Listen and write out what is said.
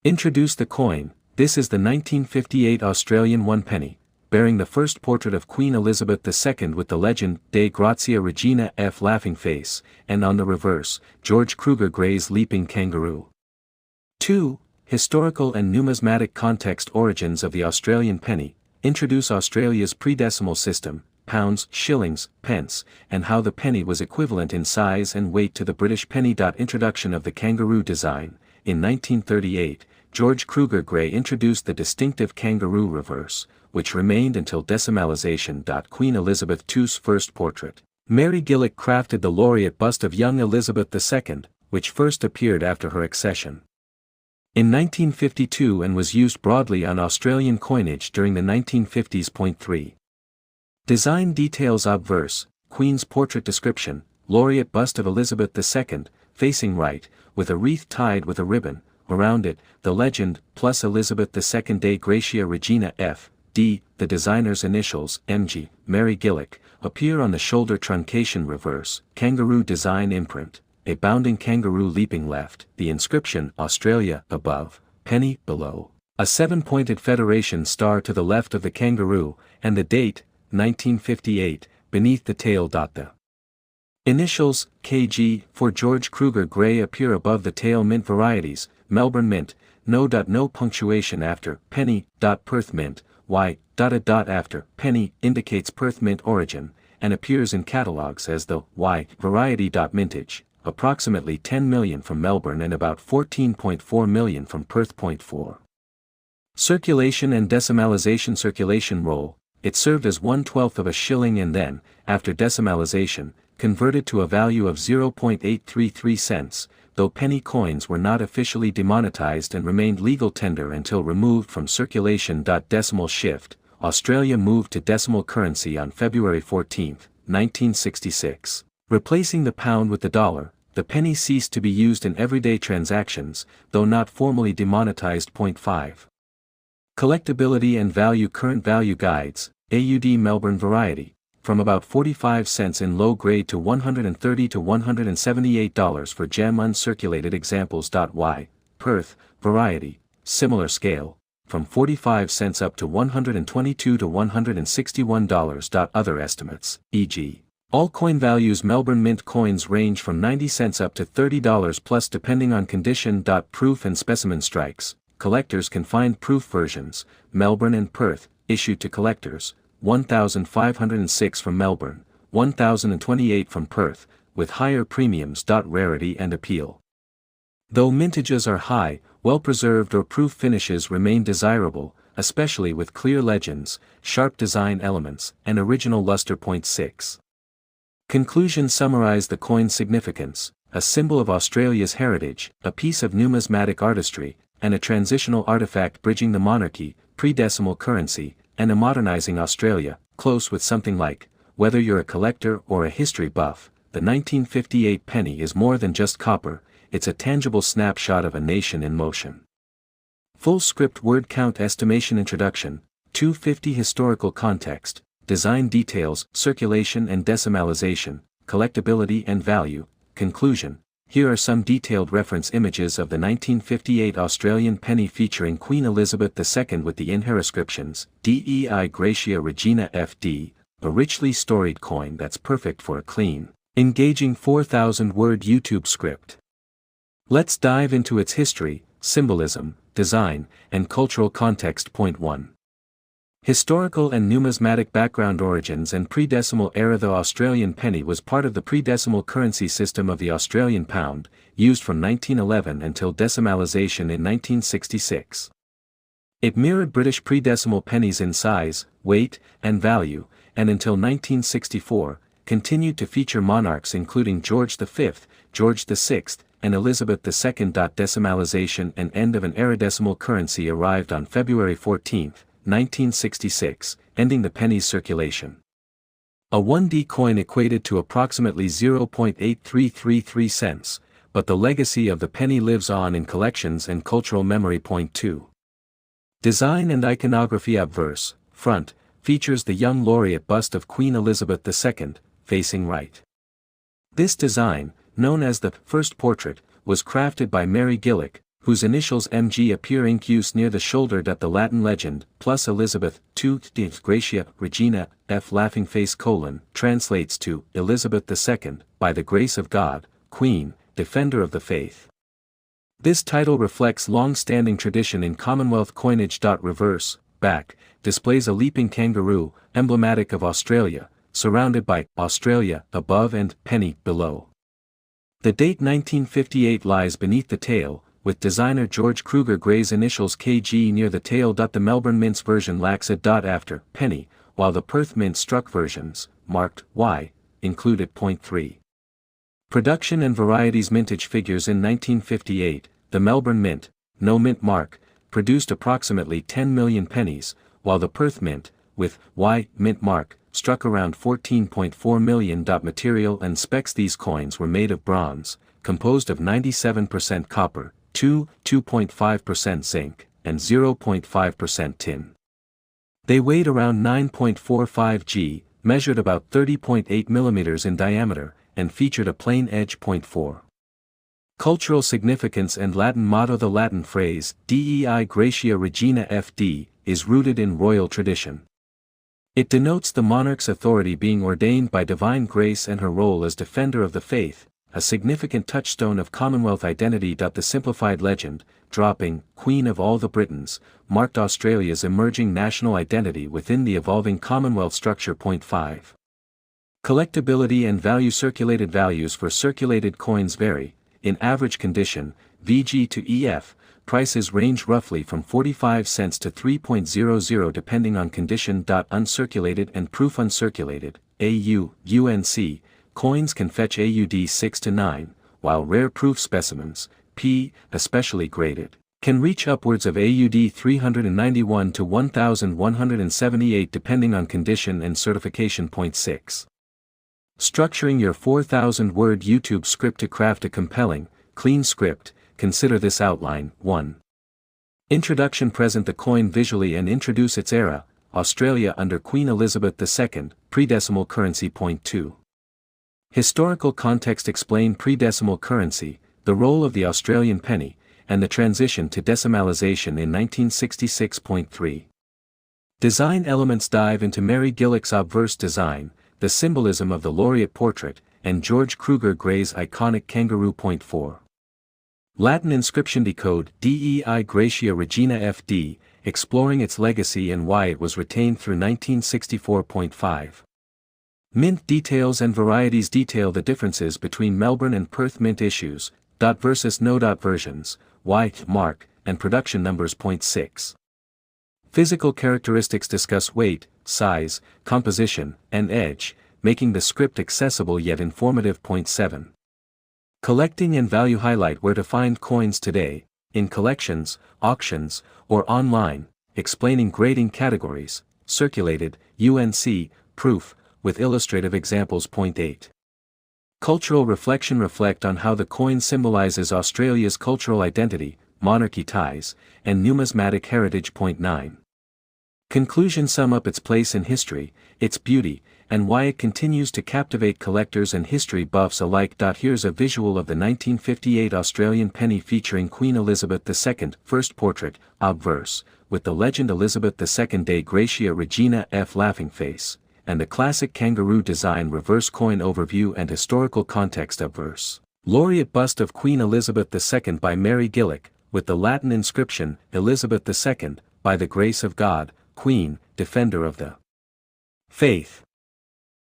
Introduce the coin. This is the 1958 Australian 1 penny, bearing the first portrait of Queen Elizabeth II with the legend, De Gratia Regina.f. laughing face, and on the reverse, George Kruger Gray's leaping kangaroo. 2. Historical and numismatic context. Origins of the Australian penny. Introduce Australia's pre-decimal system, pounds, shillings, pence, and how the penny was equivalent in size and weight to the British penny. Introduction of the kangaroo design. In 1938, George Kruger Gray introduced the distinctive kangaroo reverse, which remained until decimalization. Queen Elizabeth II's first portrait. Mary Gillick crafted the laureate bust of young Elizabeth II, which first appeared after her accession in 1952 and was used broadly on Australian coinage during the 1950s. 3. Design details. Obverse, Queen's portrait description, laureate bust of Elizabeth II, facing right, with a wreath tied with a ribbon around it, the legend, plus Elizabeth II de Gratia Regina.f.d, the designer's initials, M.G., Mary Gillick, appear on the shoulder. Truncation reverse, kangaroo design imprint, a bounding kangaroo leaping left, the inscription, Australia, above, penny, below, a 7-pointed Federation star to the left of the kangaroo, and the date, 1958, beneath the tail. The initials, KG, for George Kruger Gray appear above the tail. Mint varieties, Melbourne Mint, no punctuation after, penny, Perth Mint, Y, after, penny, indicates Perth Mint origin, and appears in catalogues as the Y variety. Mintage, approximately 10 million from Melbourne and about 14.4 million from Perth. 4. Circulation and decimalization. Circulation roll, it served as 1/12 of a shilling and then, after decimalization, converted to a value of 0.833 cents, though penny coins were not officially demonetized and remained legal tender until removed from circulation. Decimal shift, Australia moved to decimal currency on February 14, 1966. Replacing the pound with the dollar, the penny ceased to be used in everyday transactions, though not formally demonetized. 5. Collectability and value. Current value guides, AUD Melbourne variety, from about 45 cents in low grade to $130 to $178 for gem. Uncirculated examples. Y, Perth, variety, similar scale, from 45 cents up to $122 to $161. Other estimates, e.g. all coin values. Melbourne Mint coins range from 90 cents up to $30 plus depending on condition. Proof and specimen strikes, collectors can find proof versions, Melbourne and Perth, issued to collectors, 1,506 from Melbourne, 1,028 from Perth, with higher premiums. Rarity and appeal. Though mintages are high, well-preserved or proof finishes remain desirable, especially with clear legends, sharp design elements, and original luster. 6. Conclusion. Summarize the coin's significance, a symbol of Australia's heritage, a piece of numismatic artistry, and a transitional artifact bridging the monarchy, pre-decimal currency, and a modernizing Australia. Close with something like, whether you're a collector or a history buff, the 1958 penny is more than just copper, it's a tangible snapshot of a nation in motion. Full script. Word count estimation. Introduction, 250. Historical context, design details, circulation and decimalization, collectability and value. Conclusion, here are some detailed reference images of the 1958 Australian penny featuring Queen Elizabeth II with the inscriptions, Dei Gratia Regina.f.d, a richly storied coin that's perfect for a clean, engaging 4,000-word YouTube script. Let's dive into its history, symbolism, design, and cultural context. 1. Historical and numismatic background. Origins and pre-decimal era. The Australian penny was part of the pre-decimal currency system of the Australian pound, used from 1911 until decimalization in 1966. It mirrored British pre-decimal pennies in size, weight, and value, and until 1964, continued to feature monarchs including George V, George VI, and Elizabeth II. Decimalization and end of an era. Decimal currency arrived on February 14, 1966, ending the penny's circulation. A 1D coin equated to approximately 0.8333 cents, but the legacy of the penny lives on in collections and cultural memory. 2. Design and iconography. Obverse, front, features the young laureate bust of Queen Elizabeth II, facing right. This design, known as the first portrait, was crafted by Mary Gillick, whose initials MG appear in use near the shoulder. The Latin legend, plus Elizabeth.f.d. Regina.f.d. translates to Elizabeth II, by the grace of God, Queen, Defender of the Faith. This title reflects long-standing tradition in Commonwealth coinage. Reverse, back, displays a leaping kangaroo, emblematic of Australia, surrounded by Australia above and penny below. The date 1958 lies beneath the tail, with designer George Kruger Gray's initials KG near the tail. The Melbourne Mint's version lacks a dot after penny, while the Perth Mint struck versions, marked Y, included .3. Production and varieties. Mintage figures. In 1958, the Melbourne Mint, no mint mark, produced approximately 10 million pennies, while the Perth Mint, with Y mint mark, struck around 14.4 million. Material and specs. These coins were made of bronze, composed of 97% copper, 2.5% zinc, and 0.5% tin. They weighed around 9.45 g, measured about 30.8 mm in diameter, and featured a plain edge. 4. Cultural significance and Latin motto. The Latin phrase, Dei Gratia Regina.f.d., is rooted in royal tradition. It denotes the monarch's authority being ordained by divine grace and her role as defender of the faith, a significant touchstone of Commonwealth identity. The simplified legend, dropping Queen of all the Britons, marked Australia's emerging national identity within the evolving Commonwealth structure. 5. Collectability and value. Circulated values for circulated coins vary. In average condition, VG to EF, prices range roughly from 45 cents to 3.00 depending on condition. Uncirculated and proof. Uncirculated, AU, UNC, coins can fetch AUD 6 to 9, while rare proof specimens, P, especially graded, can reach upwards of AUD 391 to 1,178 depending on condition and certification. 6. Structuring your 4,000-word YouTube script. To craft a compelling, clean script, consider this outline. 1. Introduction. Present the coin visually and introduce its era, Australia under Queen Elizabeth II, pre-decimal currency. 2. Historical context. Explain pre-decimal currency, the role of the Australian penny, and the transition to decimalisation in 1966. 3. Design elements. Dive into Mary Gillick's obverse design, the symbolism of the laureate portrait, and George Kruger Gray's iconic kangaroo. 4. Latin inscription. Decode Dei Gratia Regina.f.d., exploring its legacy and why it was retained through 1964. 5. Mint details and varieties. Detail the differences between Melbourne and Perth mint issues, versus no. Versions, Y mark, and production numbers. 6. Physical characteristics. Discuss weight, size, composition, and edge, making the script accessible yet informative. 7. Collecting and value. Highlight where to find coins today, in collections, auctions, or online, explaining grading categories, circulated, UNC, proof, with illustrative examples. 8. Cultural reflection. Reflect on how the coin symbolizes Australia's cultural identity, monarchy ties, and numismatic heritage. 9. Conclusion. Sum up its place in history, its beauty, and why it continues to captivate collectors and history buffs alike. Here's a visual of the 1958 Australian penny featuring Queen Elizabeth II, first portrait, obverse, with the legend Elizabeth II Dei Gratia Regina.f. laughing face, and the classic kangaroo design. Reverse coin overview and historical context. Obverse. Laureate bust of Queen Elizabeth II by Mary Gillick, with the Latin inscription, Elizabeth II, by the grace of God, Queen, Defender of the Faith.